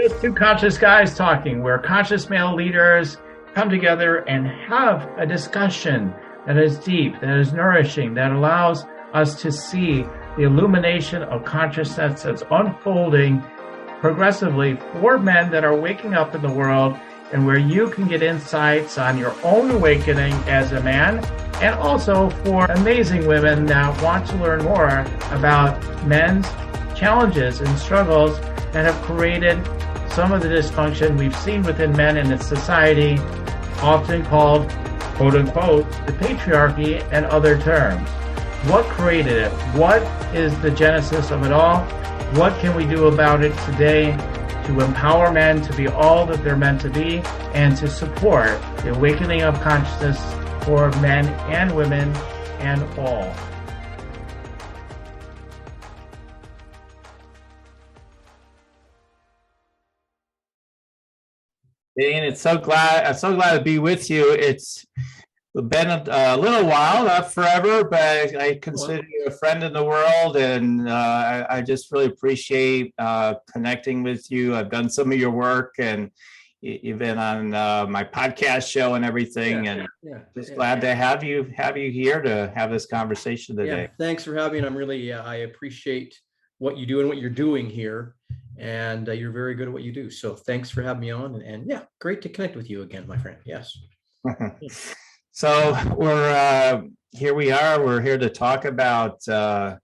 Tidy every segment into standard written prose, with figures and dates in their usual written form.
It's two conscious guys talking, where conscious male leaders come together and have a discussion that is deep, that is nourishing, that allows us to see the illumination of consciousness that's unfolding progressively for men that are waking up in the world, and where you can get insights on your own awakening as a man, and also for amazing women that want to learn more about men's challenges and struggles that have created some of the dysfunction we've seen within men in its society, often called, quote unquote, the patriarchy and other terms. What created it? What is the genesis of it all? What can we do about it today to empower men to be all that they're meant to be and to support the awakening of consciousness for men and women and all? Dane, I'm so glad to be with you. It's been a little while, not forever, but I consider you a friend in the world, and I just really appreciate connecting with you. I've done some of your work, and you've been on my podcast show and everything, glad to have you here to have this conversation today. Yeah, thanks for having me. And I'm really, I appreciate what you do and what you're doing here. And you're very good at what you do. So thanks for having me on. And yeah, great to connect with you again, my friend. Yes. So we're here. We're here to talk about, we're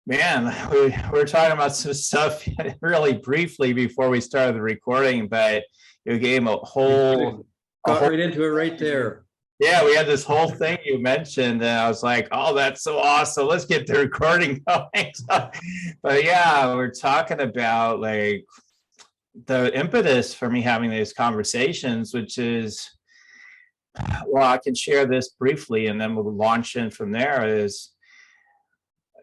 talking about some stuff really briefly before we started the recording, but you gave a whole... Got right into it right there. Yeah, we had this whole thing you mentioned, and I was like, oh, that's so awesome. Let's get the recording going. But yeah, we're talking about like the impetus for me having these conversations, which is, well, I can share this briefly and then we'll launch in from there is,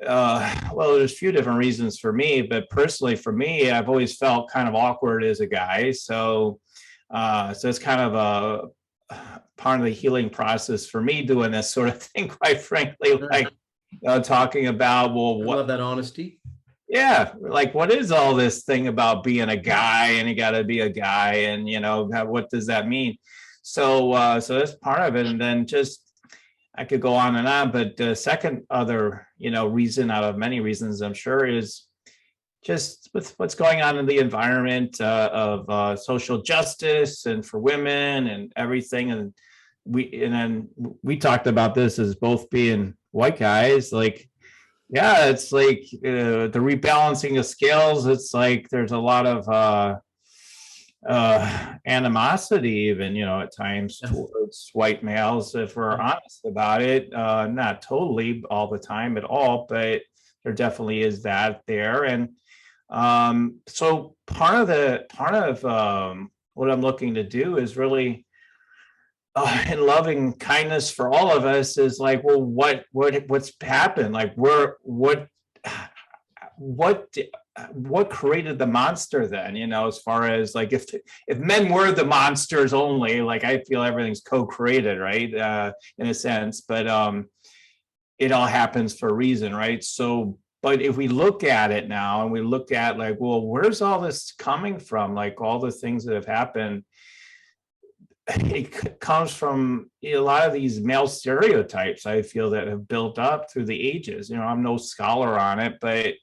well, there's a few different reasons for me, but personally for me, I've always felt kind of awkward as a guy. So it's kind of a part of the healing process for me doing this sort of thing, quite frankly, like talking about, well, I love that honesty. Yeah, like what is all this thing about being a guy and you got to be a guy, and what does that mean? So that's part of it, and then just I could go on and on, but the second other reason out of many reasons I'm sure is just with what's going on in the environment of social justice and for women and everything. And then we talked about this as both being white guys, like, yeah, it's like the rebalancing of scales. It's like there's a lot of animosity even, at times towards white males, if we're honest about it. Not totally all the time at all, but there definitely is that there. And so part of what I'm looking to do is really in loving kindness for all of us is like, well, what's happened? Like what created the monster then, as far as like, if men were the monsters only, like I feel everything's co-created, right? In a sense, but it all happens for a reason, right? So, but if we look at it now and we look at like, well, where's all this coming from? Like all the things that have happened, it comes from a lot of these male stereotypes, I feel, that have built up through the ages. I'm no scholar on it, but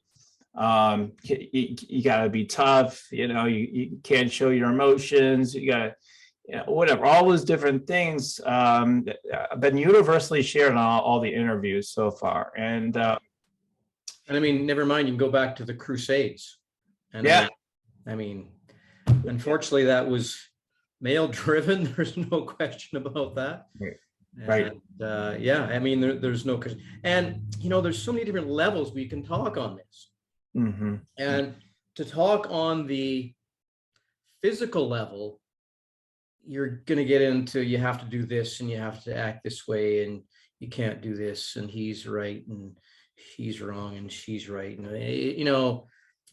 you got to be tough. You can't show your emotions. You got to, whatever, all those different things have been universally shared in all the interviews so far. And I mean, never mind, you can go back to the Crusades. And I mean, unfortunately, that was male driven. There's no question about that. Right. And, I mean, there's no question. And, there's so many different levels we can talk on this. Mm-hmm. And to talk on the physical level, you're going to get into, you have to do this and you have to act this way and you can't do this and he's right and he's wrong and she's right. And,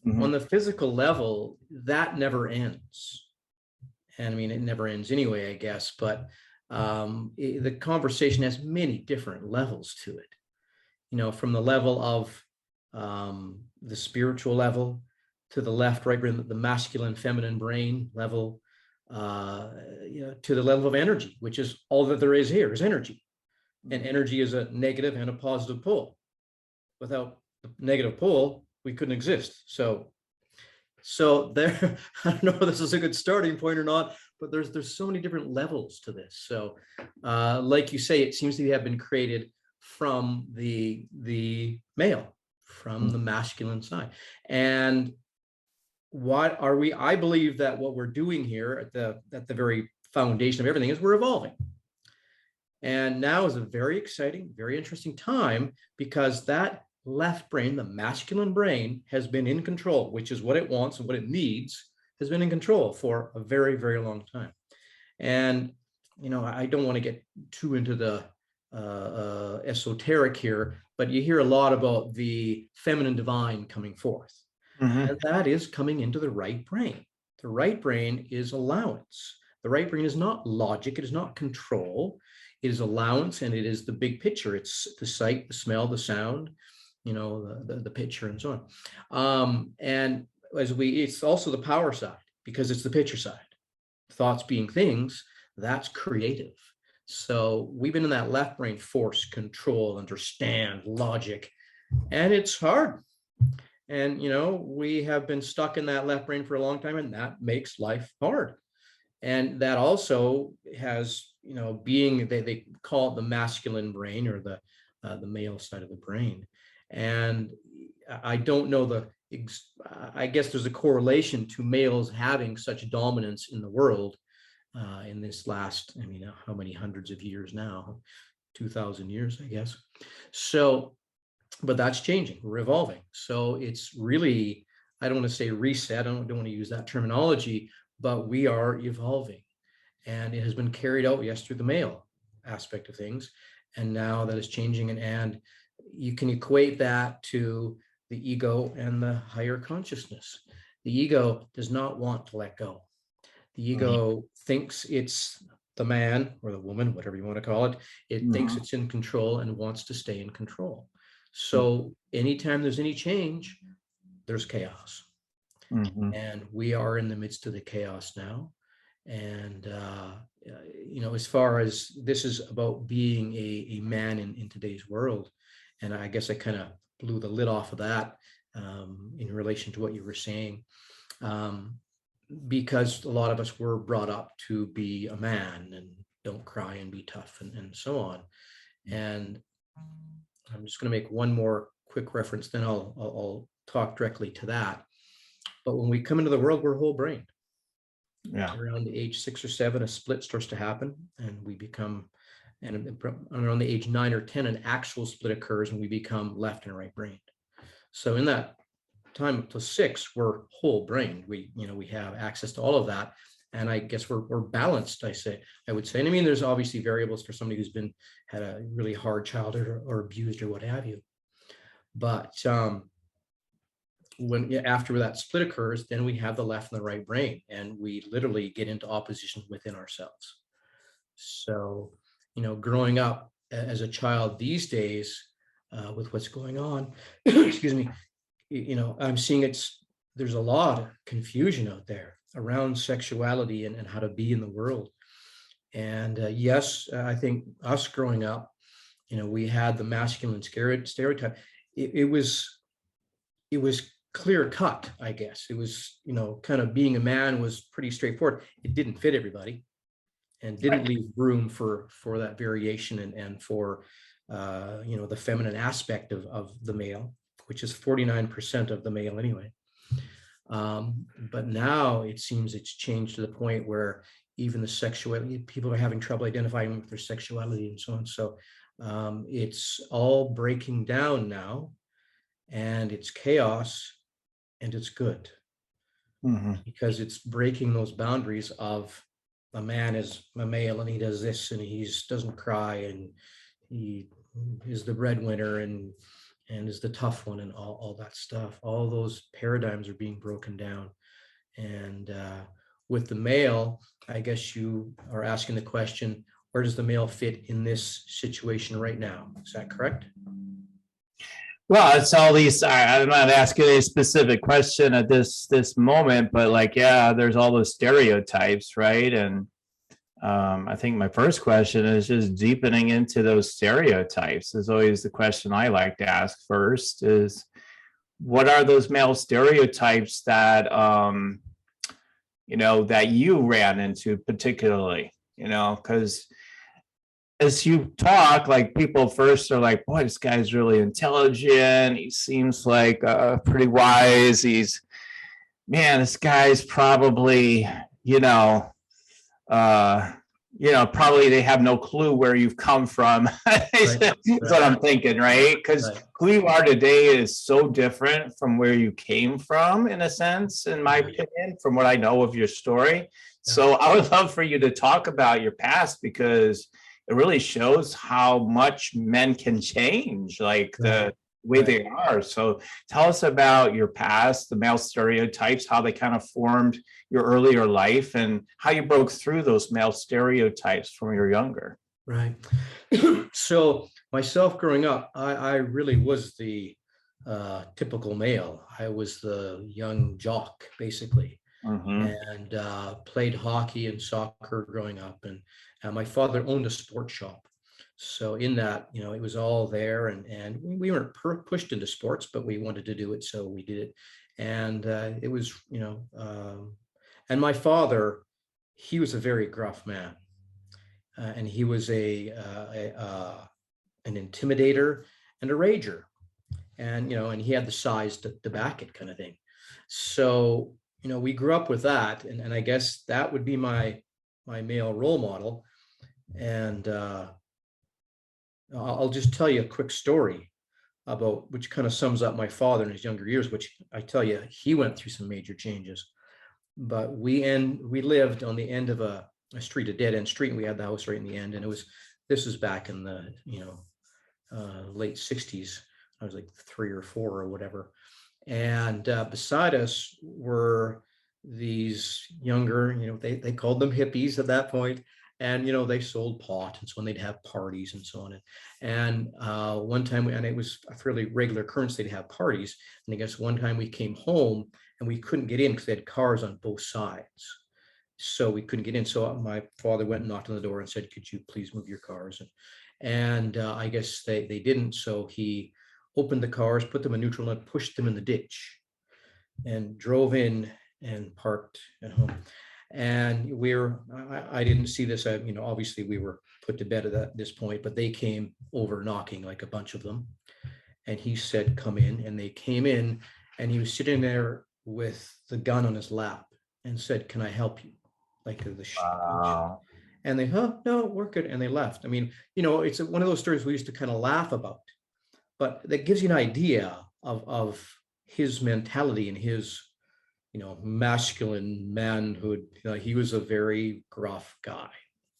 Mm-hmm. on the physical level, that never ends. And I mean, it never ends anyway, I guess, but the conversation has many different levels to it, from the level of the spiritual level, to the left, right brain, the masculine, feminine brain level, to the level of energy, which is all that there is here is energy. And energy is a negative and a positive pole. Without the negative pole, we couldn't exist. So there, I don't know if this is a good starting point or not, but there's so many different levels to this. So like you say, it seems to have been created from the male, from the masculine side. And what are we? I believe that what we're doing here at the very foundation of everything is we're evolving. And now is a very exciting, very interesting time, because that left brain, the masculine brain, has been in control, which is what it wants and what it needs, has been in control for a very, very long time. And, I don't want to get too into the esoteric here, but you hear a lot about the feminine divine coming forth. And that is coming into the right brain. The right brain is allowance. The right brain is not logic. It is not control. It is allowance, and it is the big picture. It's the sight, the smell, the sound, the picture, and so on. And it's also the power side, because it's the picture side. Thoughts being things, that's creative. So we've been in that left brain, force, control, understand, logic, and it's hard. And, we have been stuck in that left brain for a long time, and that makes life hard. And that also has, being, they call it the masculine brain, or the male side of the brain. And I don't know I guess there's a correlation to males having such dominance in the world in this last, how many hundreds of years now? 2,000 years, I guess. So, but that's changing. We're evolving. So it's really, I don't want to say reset. I don't want to use that terminology, but we are evolving. And it has been carried out, yes, through the male aspect of things. And now that is changing. And you can equate that to the ego and the higher consciousness. The ego does not want to let go. The ego thinks it's the man or the woman, whatever you want to call it. It thinks it's in control and wants to stay in control. So anytime there's any change, there's chaos. And we are in the midst of the chaos now. And, as far as this is about being a man in today's world, and I guess I kind of blew the lid off of that in relation to what you were saying, because a lot of us were brought up to be a man and don't cry and be tough and so on. And I'm just going to make one more quick reference, then I'll talk directly to that. But when we come into the world, we're whole brain. Yeah. Around the age 6 or 7, a split starts to happen, and we become, and around the age 9 or 10, an actual split occurs, and we become left and right brained. So in that time up to 6, we're whole brain. We have access to all of that. And I guess we're balanced, I would say. And there's obviously variables for somebody who's had a really hard childhood or abused or what have you. But after that split occurs, then we have the left and the right brain, and we literally get into opposition within ourselves. So, growing up as a child these days, with what's going on, excuse me, I'm seeing there's a lot of confusion out there around sexuality and how to be in the world. And yes, I think us growing up, we had the masculine stereotype. It was clear cut, I guess. It was, kind of being a man was pretty straightforward. It didn't fit everybody, and didn't leave room for that variation and for, the feminine aspect of the male, which is 49% of the male anyway. But now it seems it's changed to the point where even the sexuality, people are having trouble identifying with their sexuality and so on. So it's all breaking down now, and it's chaos, and it's good, because it's breaking those boundaries of a man is a male and he does this and he doesn't cry and he is the breadwinner and is the tough one and all that stuff. All those paradigms are being broken down. And with the male, I guess you are asking the question, where does the male fit in this situation right now? Is that correct? Well, it's all these. I'm not asking a specific question at this moment, but like, yeah, there's all those stereotypes, right? And I think my first question is just deepening into those stereotypes. Is always the question I like to ask first. Is what are those male stereotypes that that you ran into particularly? Because as you talk, like people first are like, boy, this guy's really intelligent. He seems like pretty wise. This guy's probably, probably they have no clue where you've come from. That's what I'm thinking, right? Because who you are today is so different from where you came from, in a sense, in my opinion, from what I know of your story. So I would love for you to talk about your past, because it really shows how much men can change, like the way they are. So tell us about your past, the male stereotypes, how they kind of formed your earlier life, and how you broke through those male stereotypes from your younger. Right. So myself growing up, I really was the typical male. I was the young jock, basically. And played hockey and soccer growing up, and my father owned a sports shop, so in that, it was all there, and we weren't pushed into sports, but we wanted to do it, so we did it. And it was, and my father, he was a very gruff man, and he was an intimidator and a rager, and and he had the size to back it, kind of thing. So we grew up with that, and I guess that would be my male role model. And I'll just tell you a quick story about, which kind of sums up my father in his younger years, which I tell you, he went through some major changes. But we lived on the end of a street, a dead end street, and we had the house right in the end. And this was back in the late 60s. I was like 3 or 4 or whatever. And beside us were these younger, they called them hippies at that point. And, they sold pot, and so on, they'd have parties and so on. And one time, and it was a fairly regular occurrence, they'd have parties. And I guess one time we came home and we couldn't get in because they had cars on both sides. So we couldn't get in. So my father went and knocked on the door and said, could you please move your cars? And I guess they didn't. So he opened the cars, put them in neutral, and pushed them in the ditch, and drove in and parked at home. And I didn't see this, obviously we were put to bed at this point, but they came over knocking, like a bunch of them. And he said, come in. And they came in, and he was sitting there with the gun on his lap and said, can I help you? Like Wow. And they, no, we're good. And they left. I mean, it's one of those stories we used to kind of laugh about, but that gives you an idea of his mentality and his, masculine manhood. He was a very gruff guy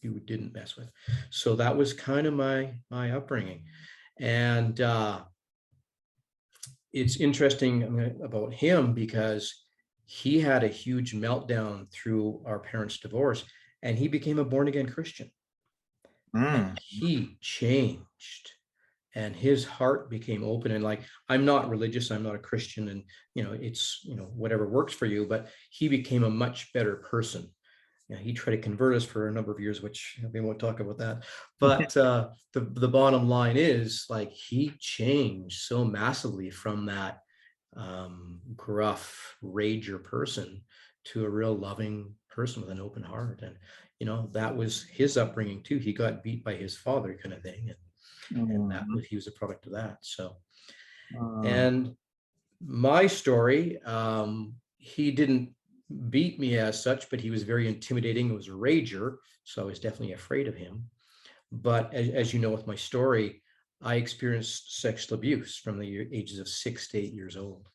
you didn't mess with. So that was kind of my upbringing. And it's interesting about him, because he had a huge meltdown through our parents' divorce, and he became a born-again Christian. And he changed, and his heart became open. And like, I'm not religious, I'm not a Christian, and it's whatever works for you, but he became a much better person. He tried to convert us for a number of years, which we won't talk about that. But the bottom line is, like, he changed so massively from that gruff rager person to a real loving person with an open heart. And that was his upbringing too. He got beat by his father, kind of thing, and he was a product of that. So and my story, he didn't beat me as such, but he was very intimidating. It was a rager, so I was definitely afraid of him. But as you know, with my story, I experienced sexual abuse from the ages of 6 to 8 years old.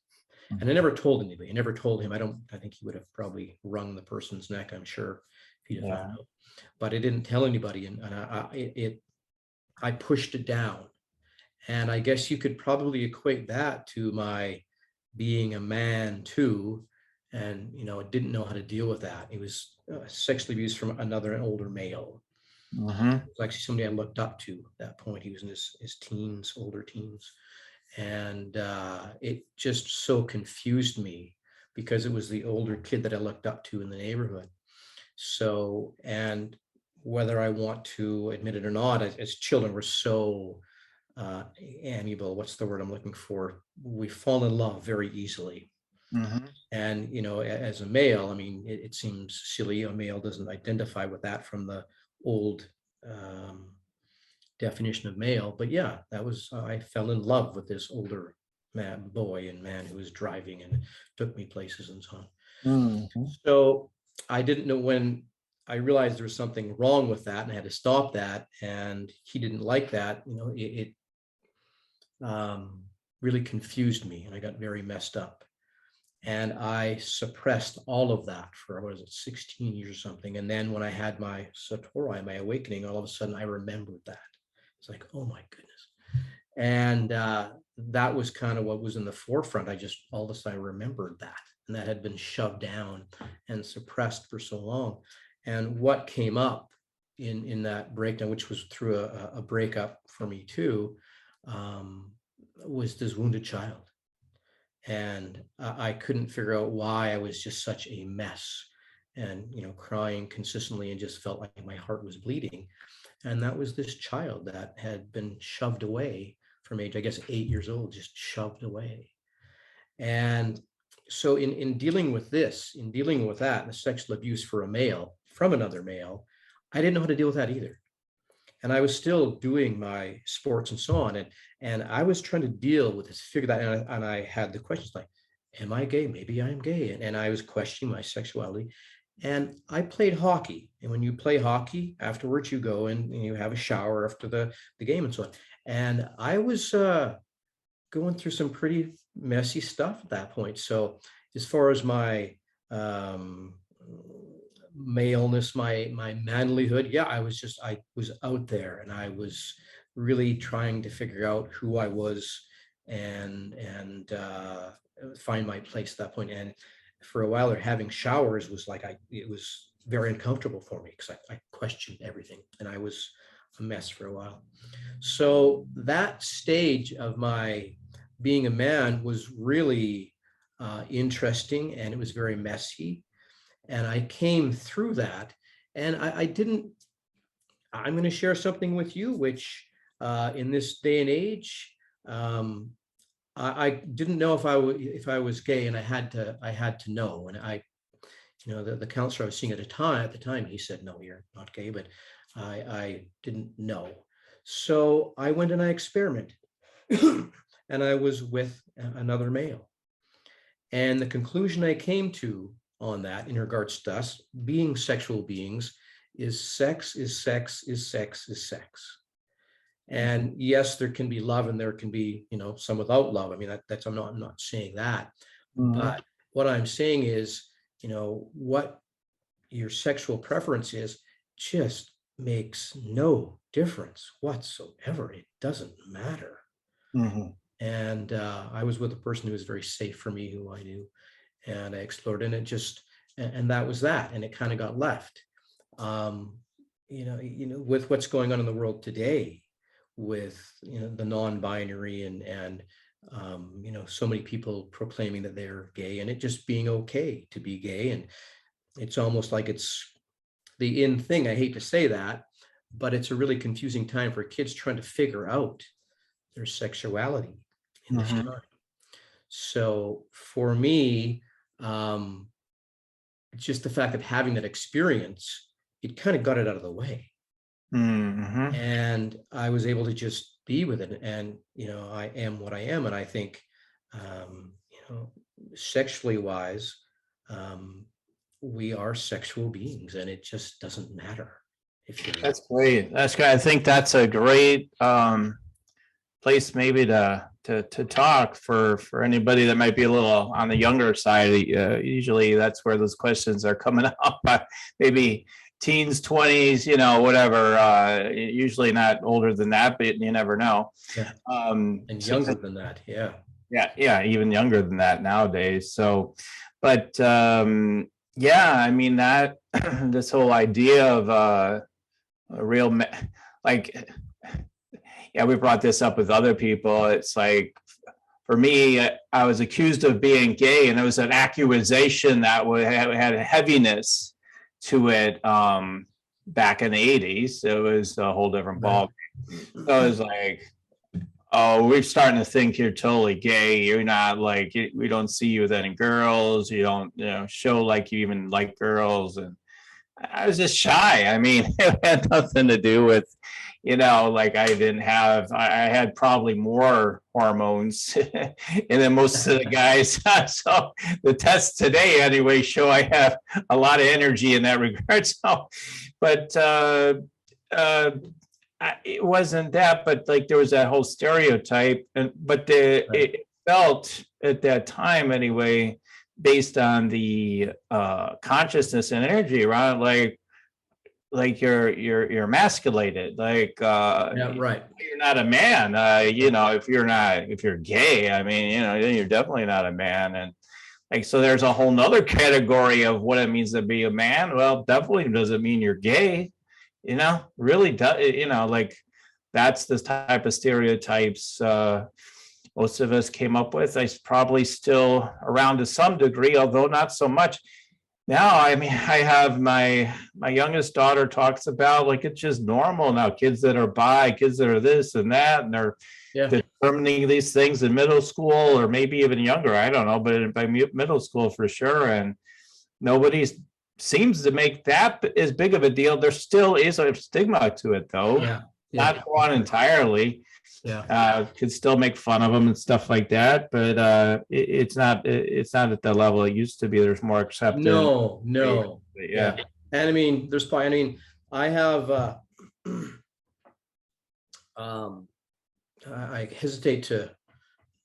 And I never told anybody. I never told him. I think he would have probably wrung the person's neck, I'm sure, if he'd have found out. But I didn't tell anybody, and I pushed it down. And I guess you could probably equate that to my being a man too, and I didn't know how to deal with that. It was sexually abused from an older male. It was actually somebody I looked up to at that point. He was in his teens, older teens. And it just so confused me because it was the older kid that I looked up to in the neighborhood. So, and whether I want to admit it or not, as children, we're so amiable. What's the word I'm looking for? We fall in love very easily. Mm-hmm. And, you know, as a male, I mean, it seems silly. A male doesn't identify with that from the old definition of male. But yeah, that was, I fell in love with this older boy and man who was driving and took me places and so on. Mm-hmm. So I didn't know when I realized there was something wrong with that and I had to stop that. And he didn't like that. You know, it really confused me and I got very messed up. And I suppressed all of that for, what is it, 16 years or something. And then when I had my Satori, my awakening, all of a sudden I remembered that. It's like, oh my goodness. And that was kind of what was in the forefront. I just, all of a sudden I remembered that. And that had been shoved down and suppressed for so long. And what came up in that breakdown, which was through a breakup for me too, was this wounded child. And I couldn't figure out why I was just such a mess and, you know, crying consistently and just felt like my heart was bleeding. And that was this child that had been shoved away from age, I guess, 8 years old, just shoved away. And so in dealing with this, in dealing with that, the sexual abuse for a male from another male, I didn't know how to deal with that either. And I was still doing my sports and so on. And I was trying to deal with this, figure that out. And I had the questions like, am I gay? Maybe I'm gay. And I was questioning my sexuality. And I played hockey. And when you play hockey, afterwards you go and you have a shower after the game and so on. And I was going through some pretty messy stuff at that point. So as far as my maleness, my manlyhood, yeah, I was out there and I was really trying to figure out who I was and find my place at that point. And for a while there, having showers was like, it was very uncomfortable for me because I questioned everything and I was a mess for a while. So that stage of my being a man was really interesting and it was very messy. And I came through that and I'm going to share something with you, which in this day and age, I didn't know if I was gay, and I had to know. And the counselor I was seeing at the time, he said, no, you're not gay, but I didn't know. So I went and I experimented and I was with another male. And the conclusion I came to on that in regards to us being sexual beings is sex is sex is sex is sex. And yes, there can be love and there can be, some without love. I mean, I'm not saying that. Mm-hmm. But what I'm saying is, what your sexual preference is just makes no difference whatsoever. It doesn't matter. Mm-hmm. And I was with a person who was very safe for me, who I knew, and I explored, and and that was that, and it kind of got left. With what's going on in the world today, with the non-binary and so many people proclaiming that they're gay, and it just being okay to be gay, and it's almost like it's the in thing. I hate to say that, but it's a really confusing time for kids trying to figure out their sexuality in this time. So for me, just the fact of having that experience, it kind of got it out of the way. Mm-hmm. And I was able to just be with it. And, I am what I am. And I think, sexually wise, we are sexual beings, and it just doesn't matter. That's great. That's great. I think that's a great place maybe to talk for anybody that might be a little on the younger side. Usually that's where those questions are coming up. Maybe teens, 20s, whatever. Usually not older than that, but you never know. Yeah. And younger than that. Yeah. Yeah. Even younger than that nowadays. So, but I mean that this whole idea of a real we brought this up with other people. It's like for me, I was accused of being gay, and it was an accusation that had a heaviness to it back in the 80s. It was a whole different ball. So it was like, oh, we're starting to think you're totally gay. You're not, like, we don't see you with any girls. You don't, show like you even like girls. And I was just shy. I mean, it had nothing to do with, like I had probably more hormones and then most of the guys. So the tests today anyway show I have a lot of energy in that regard. So, but it wasn't that, but like there was that whole stereotype, but it felt at that time anyway, based on the consciousness and energy around, like you're emasculated, like you're not a man, if you're gay, I mean, then you're definitely not a man. And like, so there's a whole nother category of what it means to be a man. Well, definitely doesn't mean you're gay, really does, like that's the type of stereotypes most of us came up with. I probably still around to some degree, although not so much. Now, I mean, I have my youngest daughter talks about, like, it's just normal now. Kids that are bi, kids that are this and that, and they're determining these things in middle school or maybe even younger. I don't know, but by middle school for sure. And nobody seems to make that as big of a deal. There still is a stigma to it, though. Not gone entirely. Could still make fun of them and stuff like that, but it's not at the level it used to be. There's more acceptance. No. And I mean, I have I hesitate to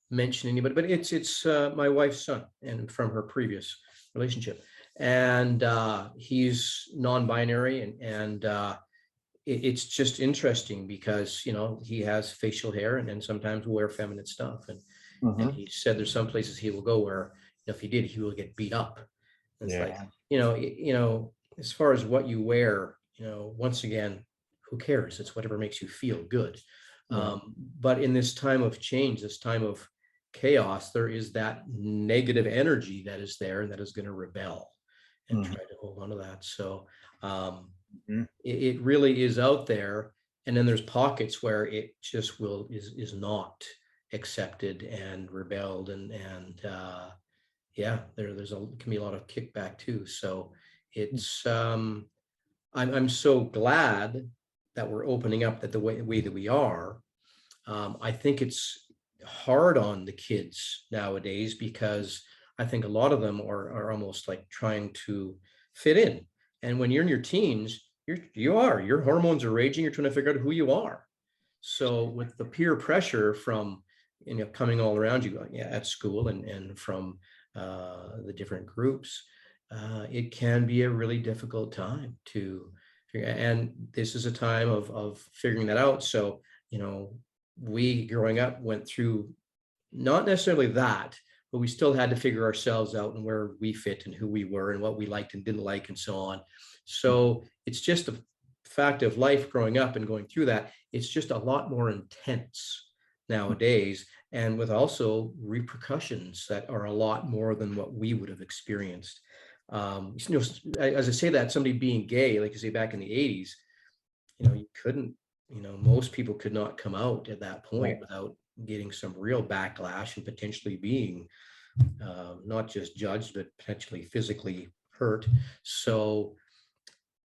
mention anybody, but it's my wife's son, and from her previous relationship, and he's non-binary, and it's just interesting because, he has facial hair and then sometimes will wear feminine stuff. And he said there's some places he will go where if he did, he will get beat up. And it's like, as far as what you wear, once again, who cares? It's whatever makes you feel good. But in this time of change, this time of chaos, there is that negative energy that is there and that is going to rebel and try to hold on to that. So, it really is out there, and then there's pockets where it just is not accepted and rebelled, and there's can be a lot of kickback too. So it's I'm so glad that we're opening up that the way that we are. I think it's hard on the kids nowadays because I think a lot of them are almost like trying to fit in. And when you're in your teens, your hormones are raging. You're trying to figure out who you are. So with the peer pressure from, coming all around you at school and from the different groups, it can be a really difficult time to figure. And this is a time of figuring that out. So, we growing up went through not necessarily that, but we still had to figure ourselves out and where we fit and who we were and what we liked and didn't like and so on. So it's just a fact of life growing up and going through that. It's just a lot more intense nowadays, and with also repercussions that are a lot more than what we would have experienced. As I say that, somebody being gay, like you say, back in the 80s, you couldn't, most people could not come out at that point without getting some real backlash and potentially being not just judged, but potentially physically hurt. So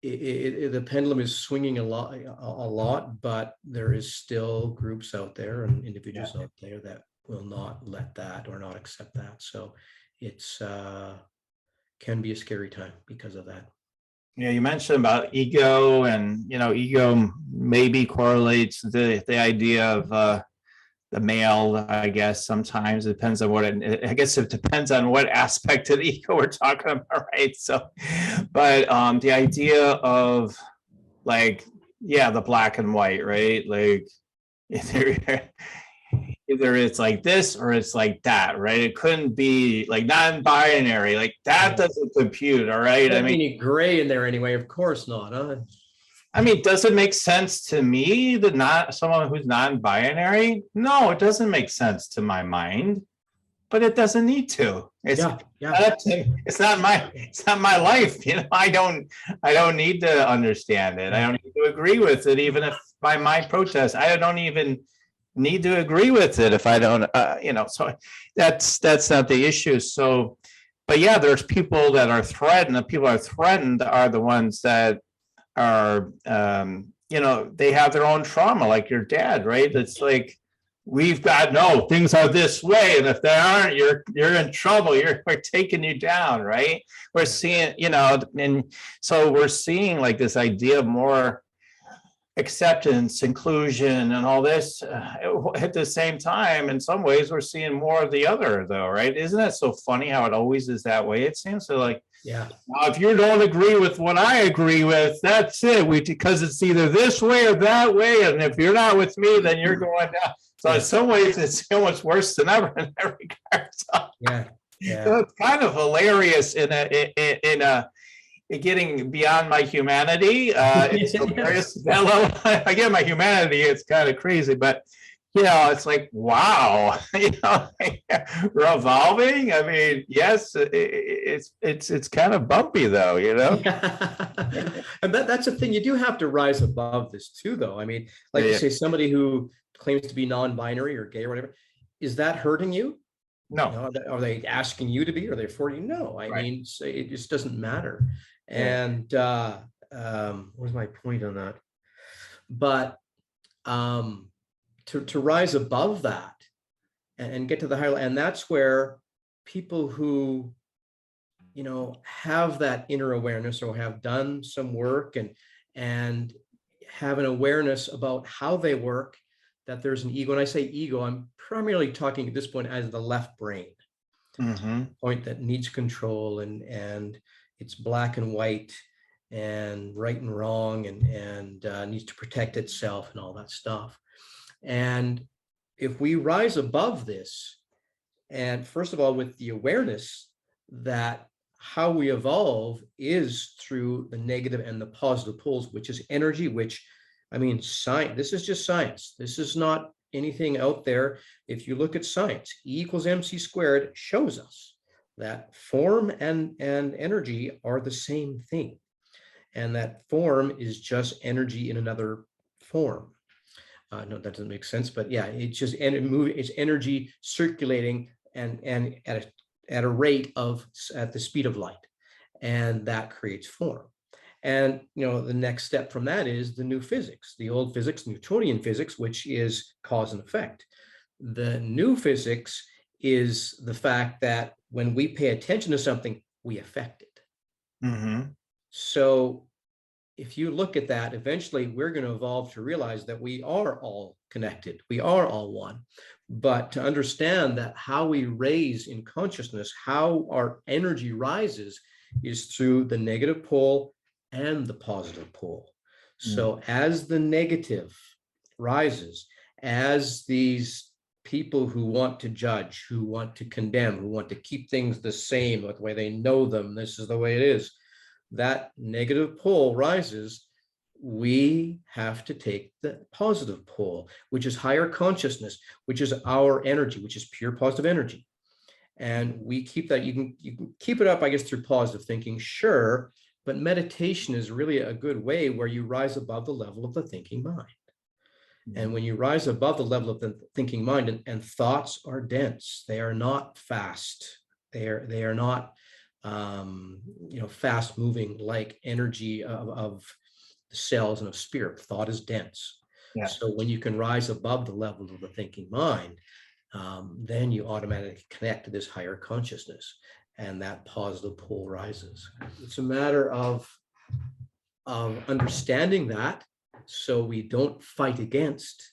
the pendulum is swinging a lot, but there is still groups out there and individuals out there that will not let that or not accept that. So it's can be a scary time because of that. Yeah, you mentioned about ego, and ego maybe correlates the idea of the male. I guess sometimes it depends on I guess it depends on what aspect of the ego we're talking about, right? So, but the idea of the black and white, right? Like either it's like this or it's like that, right? It couldn't be like non-binary, like that doesn't compute, all right? I mean, any gray in there anyway? Of course not, huh? I mean, does it make sense to me that not someone who's non-binary? No, it doesn't make sense to my mind, but it doesn't need to. It's it's not my life. You know, I don't need to understand it. I don't need to agree with it, even if by my protest. I don't even need to agree with it if I don't, so that's not the issue. So, but yeah, there's people that are threatened. The people that are threatened are the ones that are, they have their own trauma, like your dad, right? It's like, we've got, no, things are this way, and if they aren't, you're in trouble. We're taking you down, right? We're seeing, and so we're seeing like this idea of more acceptance, inclusion, and all this. At the same time, in some ways, we're seeing more of the other, though, right? Isn't that so funny how it always is that way? It seems so. Like, yeah. Now, if you don't agree with what I agree with, that's it. Because it's either this way or that way, and if you're not with me, then you're going down. So in some ways, it's so much worse than ever in that regard. So, so it's kind of hilarious in getting beyond my humanity. It's hilarious. I get my humanity. It's kind of crazy, but it's like, wow, we're evolving. I mean, yes, it's kind of bumpy though, And that's the thing. You do have to rise above this too, though. I mean, like you say, somebody who claims to be non-binary or gay or whatever, is that hurting you? No. Are they asking you to be? Are they for you? No. I mean, it just doesn't matter. And where's my point on that? But to rise above that and get to the higher, and that's where people who have that inner awareness or have done some work and have an awareness about how they work, that there's an ego. And I say ego, I'm primarily talking at this point as the left brain, point that needs control, and it's black and white and right and wrong, and needs to protect itself and all that stuff. And if we rise above this, and first of all, with the awareness that how we evolve is through the negative and the positive poles, which is energy, which, I mean, science, this is just science. This is not anything out there. If you look at science, E=mc² shows us that form and energy are the same thing. And that form is just energy in another form. No, that doesn't make sense, but yeah, it's just it's energy circulating and at a rate of at the speed of light, and that creates form. And the next step from that is the new physics, the old physics, Newtonian physics, which is cause and effect. The new physics is the fact that when we pay attention to something, we affect it. So if you look at that, eventually we're going to evolve to realize that we are all connected. We are all one. But to understand that how we raise in consciousness, how our energy rises, is through the negative pole and the positive pole. So as the negative rises, as these people who want to judge, who want to condemn, who want to keep things the same, like the way they know them, this is the way it is, that negative pole rises, we have to take the positive pole, which is higher consciousness, which is our energy, which is pure positive energy. And we keep that, you can keep it up, I guess, through positive thinking, sure, but meditation is really a good way where you rise above the level of the thinking mind. And when you rise above the level of the thinking mind, and thoughts are dense, they are not fast, they are not fast moving like energy of the cells and of spirit. Thought is dense. So when you can rise above the level of the thinking mind, then you automatically connect to this higher consciousness, and that positive pole rises. It's a matter of understanding that, so we don't fight against,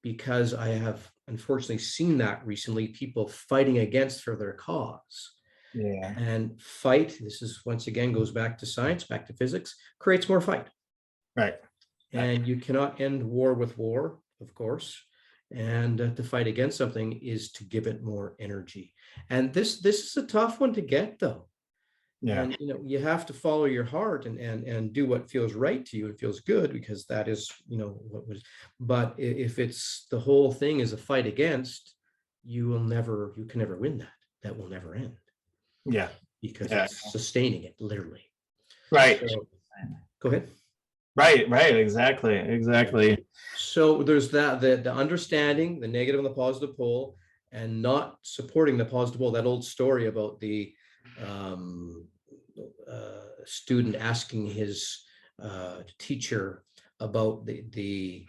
because I have unfortunately seen that recently, people fighting against for their cause. And fight, this is once again goes back to science, back to physics, creates more fight. And you cannot end war with war, of course. And to fight against something is to give it more energy. And this is a tough one to get, though. Yeah. And you have to follow your heart and do what feels right to you and feels good, because that is what was. But if it's the whole thing is a fight against, you can never win that. That will never end. Yeah. Because Yeah. it's sustaining it, literally. Right. So, go ahead. Right. Exactly. So there's that, the understanding the negative and the positive pole, and not supporting the positive pole. That old story about the student asking his teacher about the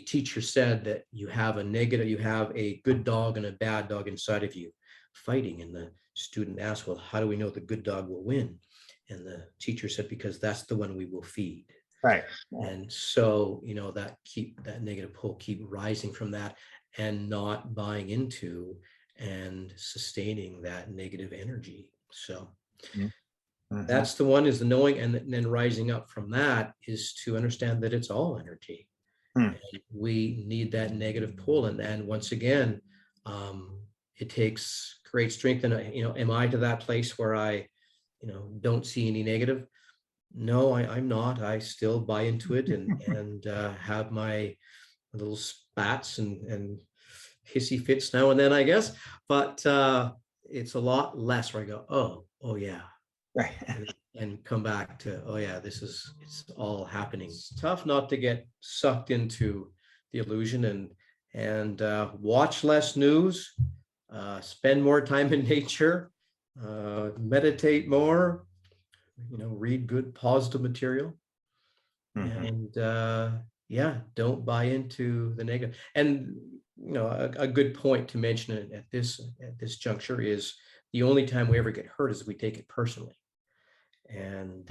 teacher said that you have a good dog and a bad dog inside of you fighting, and the student asked, well, how do we know the good dog will win? And the teacher said, because that's the one we will feed. Right. And so that negative pull keep rising from that, and not buying into and sustaining that negative energy. So that's the one, is the knowing, and then rising up from that is to understand that it's all energy. And we need that negative pull, and once again, it takes great strength. And am I to that place where I don't see any negative? No, I'm not. I still buy into it and have my little spats and hissy fits now and then, I guess. But it's a lot less where I go, oh yeah, Right. and come back to, oh yeah, it's all happening. It's tough not to get sucked into the illusion, and watch less news, spend more time in nature, meditate more, read good positive material, and don't buy into the negative. And a good point to mention at this juncture is the only time we ever get hurt is we take it personally. And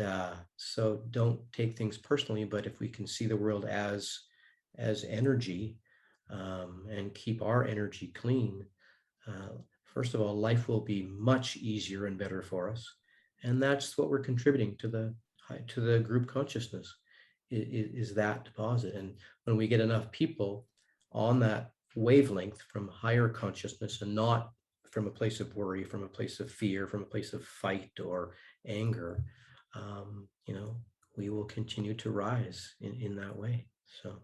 so don't take things personally, but if we can see the world as energy, and keep our energy clean, first of all, life will be much easier and better for us. And that's what we're contributing to the group consciousness, is that deposit. And when we get enough people on that wavelength from higher consciousness, and not from a place of worry, from a place of fear, from a place of fight or anger, we will continue to rise in that way. So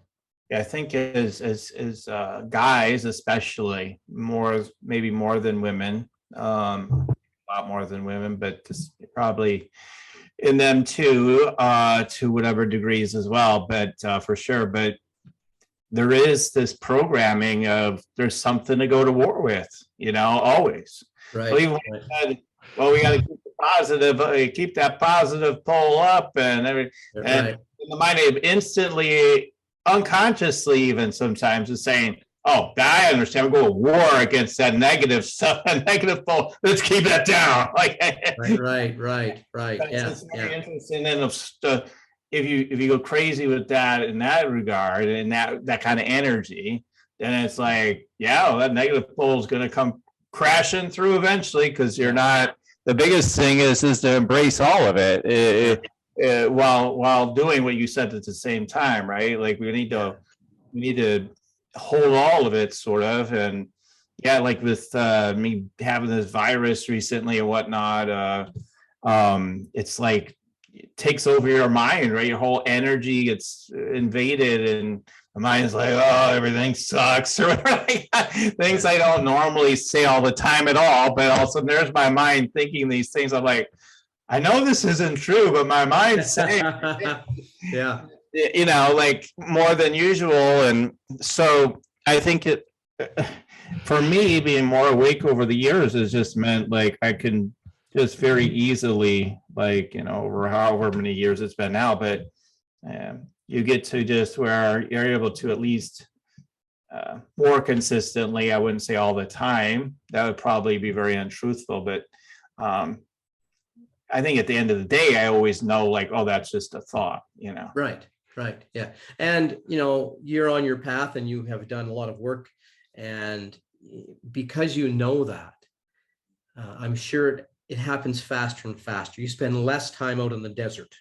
yeah, I think as guys, especially maybe more than women, a lot more than women, but probably in them too, to whatever degrees as well, but for sure. But there is this programming of there's something to go to war with, always. right. Well, even well, we got to keep the positive, keep that positive pole up, and everything. And the mind instantly, unconsciously, even sometimes is saying, "Oh, I understand. We're going to war against that negative stuff, that negative pole. Let's keep that down." Like, right. Yeah, it's very interesting. And if you go crazy with that in that regard, and that kind of energy, then it's like, yeah, well, that negative pole is going to come crashing through eventually, because you're not. The biggest thing is to embrace all of it, while doing what you said at the same time, right? Like we need to hold all of it, sort of. And yeah, like with me having this virus recently and whatnot, it's like it takes over your mind, right? Your whole energy gets invaded, and the mind is like, oh, everything sucks, or things I don't normally say all the time at all. But also there's my mind thinking these things. I'm like, I know this isn't true, but my mind's saying, yeah, like more than usual. And so I think for me, being more awake over the years has just meant like I can just very easily, like, over however many years it's been now, but you get to just where you're able to at least more consistently, I wouldn't say all the time, that would probably be very untruthful, but I think at the end of the day, I always know, like, oh, that's just a thought, Right. Yeah. And, you're on your path and you have done a lot of work, and because that, I'm sure it happens faster and faster. You spend less time out in the desert.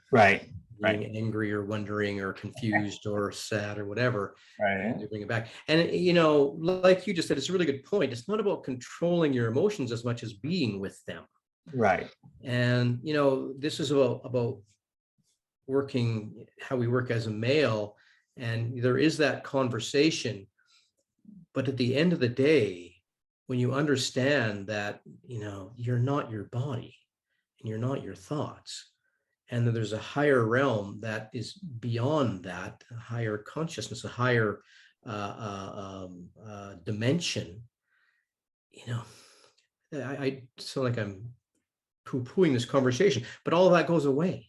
Right. Being angry or wondering or confused or sad or whatever. Right. You bring it back. And, like you just said, it's a really good point. It's not about controlling your emotions as much as being with them. Right. And, this is about working, how we work as a male. And there is that conversation. But at the end of the day, when you understand that, you're not your body and you're not your thoughts, and that there's a higher realm that is beyond that, a higher consciousness, a higher dimension, I sound like I'm poo-pooing this conversation, but all of that goes away.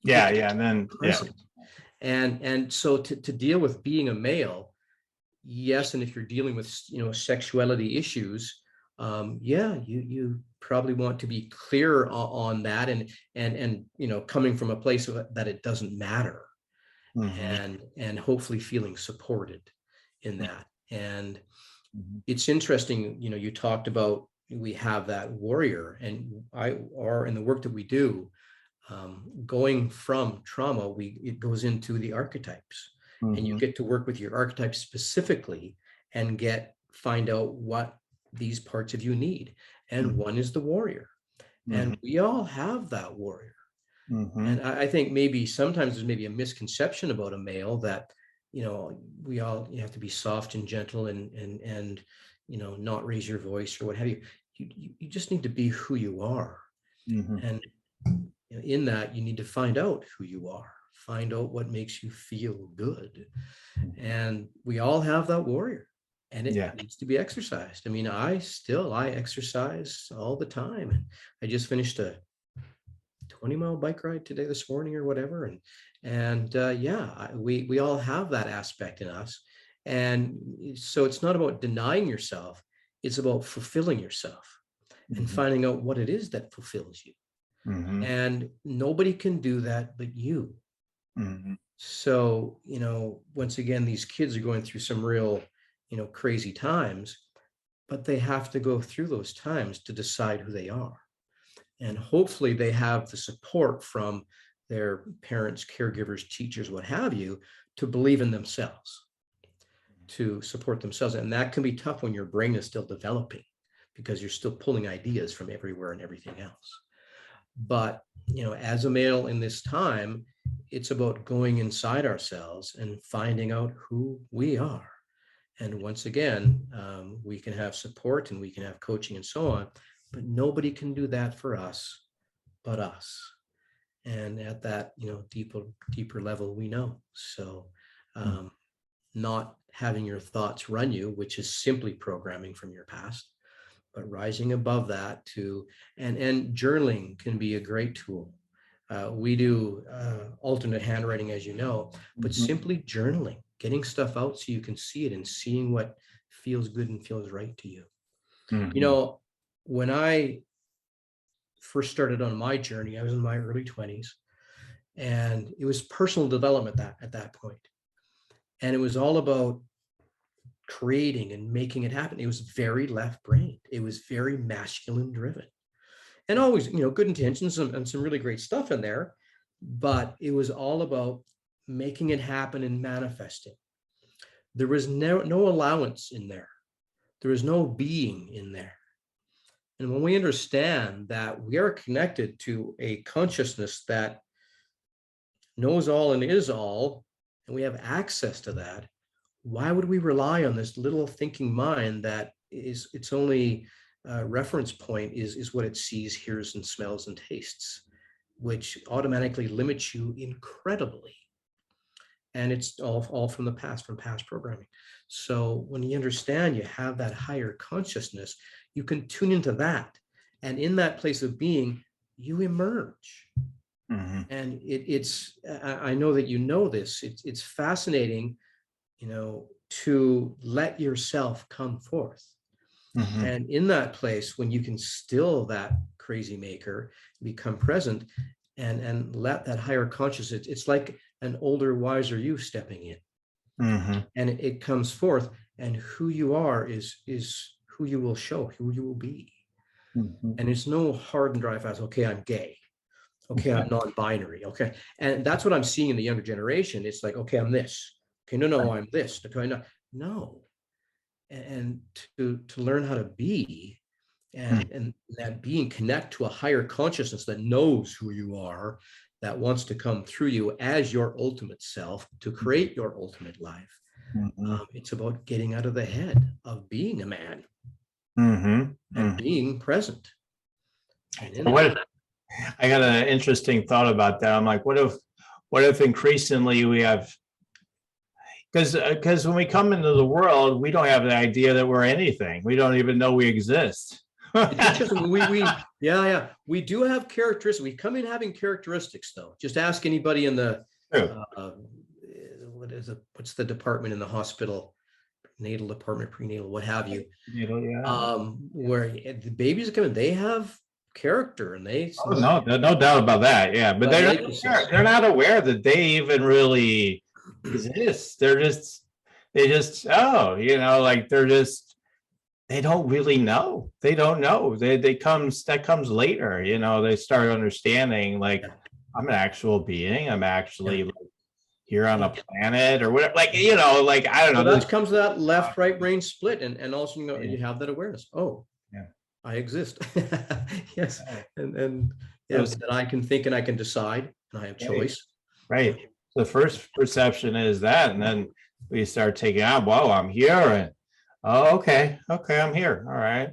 Yeah. And then, present. And so to deal with being a male, yes, and if you're dealing with sexuality issues, you probably want to be clear on that, and coming from a place of that it doesn't matter, and hopefully feeling supported in that. And it's interesting, you talked about, we have that warrior, and in the work that we do, going from trauma, it goes into the archetypes. And you get to work with your archetypes specifically and find out what these parts of you need. And one is the warrior. And we all have that warrior. And I think maybe sometimes there's maybe a misconception about a male that, you have to be soft and gentle and not raise your voice or what have you. You just need to be who you are. And in that, you need to find out who you are. Find out what makes you feel good. And we all have that warrior, and it needs to be exercised. I mean, I exercise all the time. And I just finished a 20-mile bike ride this morning or whatever. And we all have that aspect in us. And so it's not about denying yourself. It's about fulfilling yourself and finding out what it is that fulfills you. And nobody can do that but you. So, once again, these kids are going through some real, crazy times, but they have to go through those times to decide who they are. And hopefully they have the support from their parents, caregivers, teachers, what have you, to believe in themselves, to support themselves. And that can be tough when your brain is still developing, because you're still pulling ideas from everywhere and everything else. But, as a male in this time, it's about going inside ourselves and finding out who we are. And once again, we can have support and we can have coaching and so on, but nobody can do that for us but us. And at that, deeper level, we know. So not having your thoughts run you, which is simply programming from your past, but rising above that and journaling can be a great tool. We do alternate handwriting, as you know, but simply journaling, getting stuff out so you can see it and seeing what feels good and feels right to you. When I first started on my journey, I was in my early 20s, and it was personal development at that point. And it was all about creating and making it happen. It was very left-brained. It was very masculine driven. And always, good intentions and some really great stuff in there, but it was all about making it happen and manifesting. There was no allowance in there. There was no being in there. And when we understand that we are connected to a consciousness that knows all and is all, and we have access to that, why would we rely on this little thinking mind that is its only reference point is what it sees, hears, and smells and tastes, which automatically limits you incredibly. And it's all from the past, from past programming. So when you understand you have that higher consciousness, you can tune into that. And in that place of being, you emerge. And I know that you know this, it's fascinating, to let yourself come forth. And in that place, when you can still that crazy maker, become present and let that higher consciousness, it's like an older, wiser you stepping in. And it comes forth, and who you are is who you will show, who you will be. And it's no hard and dry fast, okay, I'm gay. Okay, I'm non-binary. Okay. And that's what I'm seeing in the younger generation. It's like, okay, I'm this. Okay, no, I'm this. Okay, no. And to learn how to be and that being connect to a higher consciousness that knows who you are, that wants to come through you as your ultimate self to create your ultimate life. It's about getting out of the head of being a man and being present. What I got an interesting thought about that. I'm like, what if increasingly we have, because when we come into the world, we don't have the idea that we're anything. We don't even know we exist. We do have characteristics. We come in having characteristics, though. Just ask anybody in the what's the department in the hospital, natal department, prenatal, what have you, where the babies come in, they have character, and no doubt about that. Yeah, but they're not aware that they even really exist. They don't really know. They don't know. That comes later. They start understanding, like, I'm an actual being. I'm actually like here on a planet or whatever. Like, I don't know. That comes to that left-right brain split, and also you have that awareness. Oh, yeah, I exist. Yes, and that I can think and I can decide and I have choice. Right. The first perception is that, and then we start taking out. Whoa, I'm here, and okay, I'm here. All right,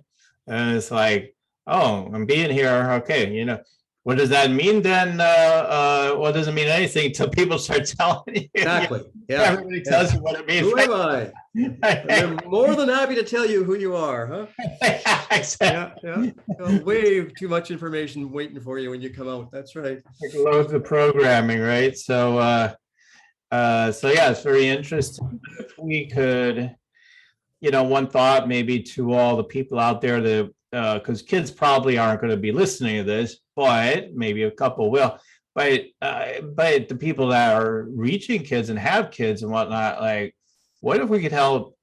and it's like, oh, I'm being here. Okay, what does that mean then? Well, it doesn't mean anything until people start telling you. Exactly. Yeah. Everybody tells you what it means. Who am I? They're more than happy to tell you who you are, huh? Exactly. Way too much information waiting for you when you come out. That's right. Like loads of programming, right? So yeah, it's very interesting. If we could, one thought maybe to all the people out there that, because kids probably aren't going to be listening to this, but maybe a couple will. But the people that are reaching kids and have kids and whatnot, like, what if we could help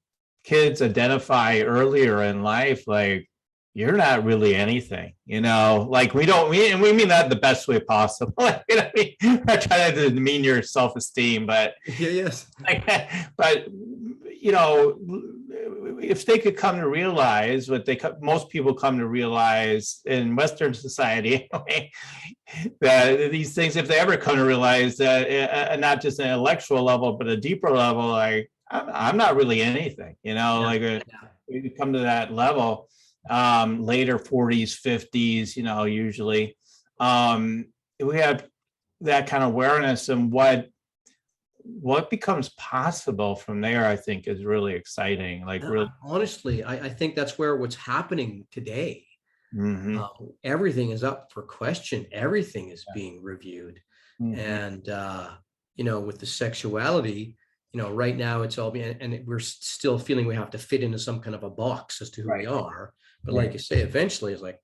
kids identify earlier in life, like, you're not really anything, like we mean that the best way possible. Like, I'm not trying to demean your self-esteem, but yes, but if they could come to realize what most people come to realize in Western society anyway, that these things, if they ever come to realize that, not just an intellectual level, but a deeper level, like, I'm not really anything, we come to that level, later 40s, 50s, usually, we have that kind of awareness, and what becomes possible from there, I think, is really exciting. Like, really, honestly, I think that's what's happening today. Everything is up for question. Everything is being reviewed. And, with the sexuality, right now it's all being, and we're still feeling we have to fit into some kind of a box as to who we are. But like you say, eventually it's like,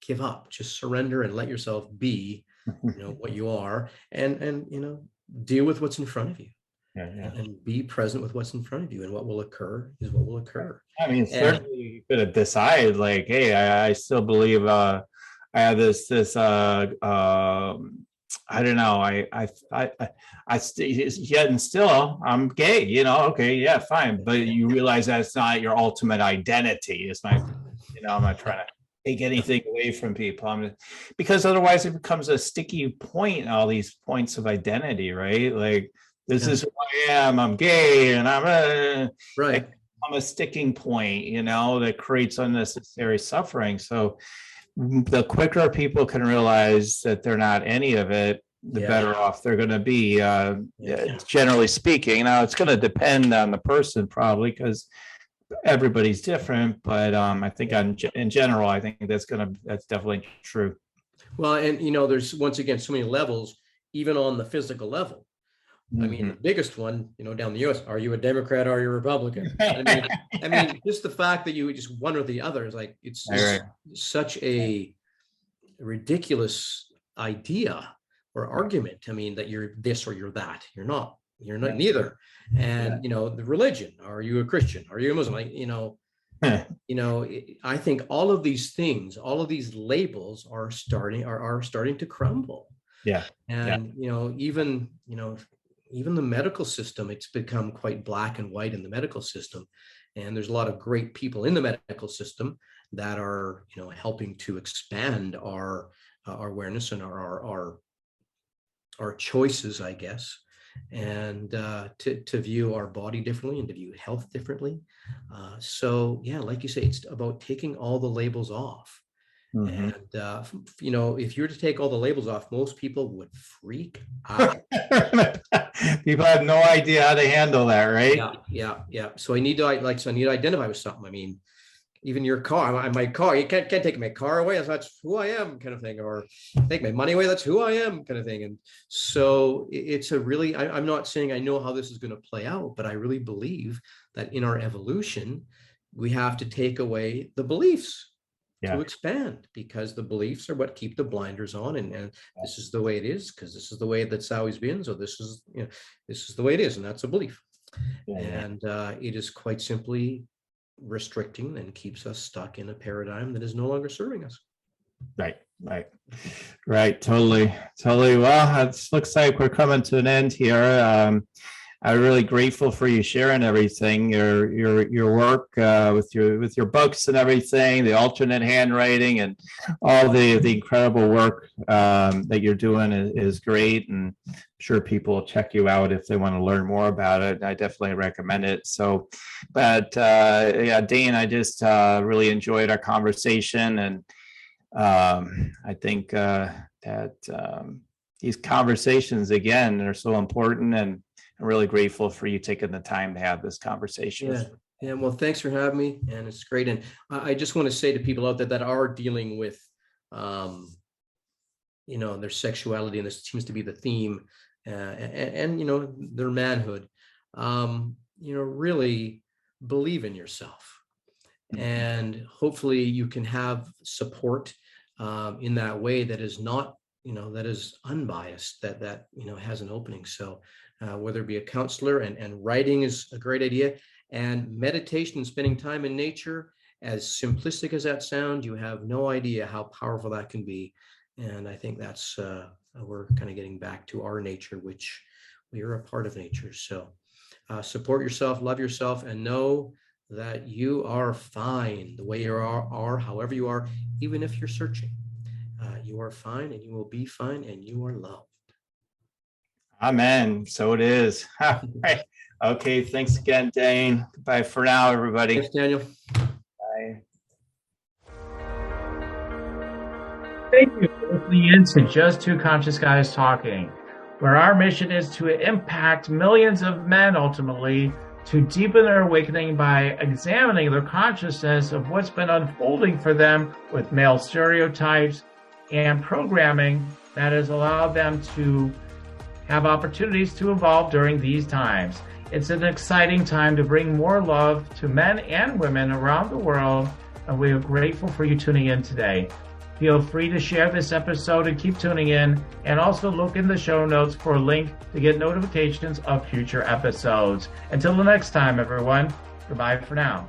give up, just surrender and let yourself be, what you are, and deal with what's in front of you. And be present with what's in front of you, and what will occur is what will occur. I mean, certainly you could decide, like, hey, I still believe I have this I don't know, yet and still I'm gay, okay, yeah, fine, but you realize that's not your ultimate identity. It's not, I'm not trying to take anything away from people, because otherwise it becomes a sticky point, all these points of identity, right? Like, this is who I am, I'm gay, and I'm a sticking point, that creates unnecessary suffering. So the quicker people can realize that they're not any of it, the better off they're going to be, generally speaking. Now, it's going to depend on the person, probably, because everybody's different, but I think in general, I think that's definitely true. Well, and there's, once again, so many levels, even on the physical level. I mean, the biggest one, down the US, are you a Democrat or are you a Republican? I mean, just the fact that you just one or the other is like, it's such a ridiculous idea or argument. I mean, that you're this or you're that. You're not neither. And, the religion, are you a Christian? Are you a Muslim? I think all of these things, all of these labels are starting to crumble. Yeah. And, even the medical system, it's become quite black and white in the medical system. And there's a lot of great people in the medical system. that are, helping to expand our awareness and our choices, I guess, and to view our body differently and to view health differently. So yeah, like you say, it's about taking all the labels off. And if you were to take all the labels off, most people would freak out. People have no idea how to handle that, right? Yeah. So I need to identify with something. I mean, even your car, my car, you can't take my car away. That's who I am, kind of thing. Or take my money away. That's who I am, kind of thing. And so it's a really, I'm not saying I know how this is going to play out, but I really believe that in our evolution, we have to take away the beliefs to expand, because the beliefs are what keep the blinders on. And this is the way it is, because this is the way that's always been. So this is the way it is. And that's a belief. And it is quite simply restricting and keeps us stuck in a paradigm that is no longer serving us. Right. Totally. Well, it looks like we're coming to an end here. I'm really grateful for you sharing everything, your work with your books and everything, the alternate handwriting and all the incredible work that you're doing is great. And I'm sure people will check you out if they want to learn more about it. I definitely recommend it. So, but Dane, I just really enjoyed our conversation, and I think that these conversations again are so important, and I'm really grateful for you taking the time to have this conversation. Yeah. Well, thanks for having me, and it's great. And I just want to say to people out there that are dealing with, their sexuality, and this seems to be the theme, and their manhood, really believe in yourself, and hopefully you can have support in that way that is not, that is unbiased, that has an opening. So whether it be a counselor, and writing is a great idea, and meditation and spending time in nature, as simplistic as that sounds, you have no idea how powerful that can be. And I think that's we're kind of getting back to our nature, which we are a part of nature. So support yourself, love yourself, and know that you are fine the way you are, however you are, even if you're searching. You are fine, and you will be fine, and you are loved. Amen. So it is. Right. Okay. Thanks again, Dane. Bye for now, everybody. Thanks, Daniel. Bye. Thank you for listening in to Just Two Conscious Guys Talking, where our mission is to impact millions of men ultimately to deepen their awakening by examining their consciousness of what's been unfolding for them with male stereotypes and programming that has allowed them to have opportunities to evolve during these times. It's an exciting time to bring more love to men and women around the world, and we are grateful for you tuning in today. Feel free to share this episode and keep tuning in, and also look in the show notes for a link to get notifications of future episodes. Until the next time, everyone, goodbye for now.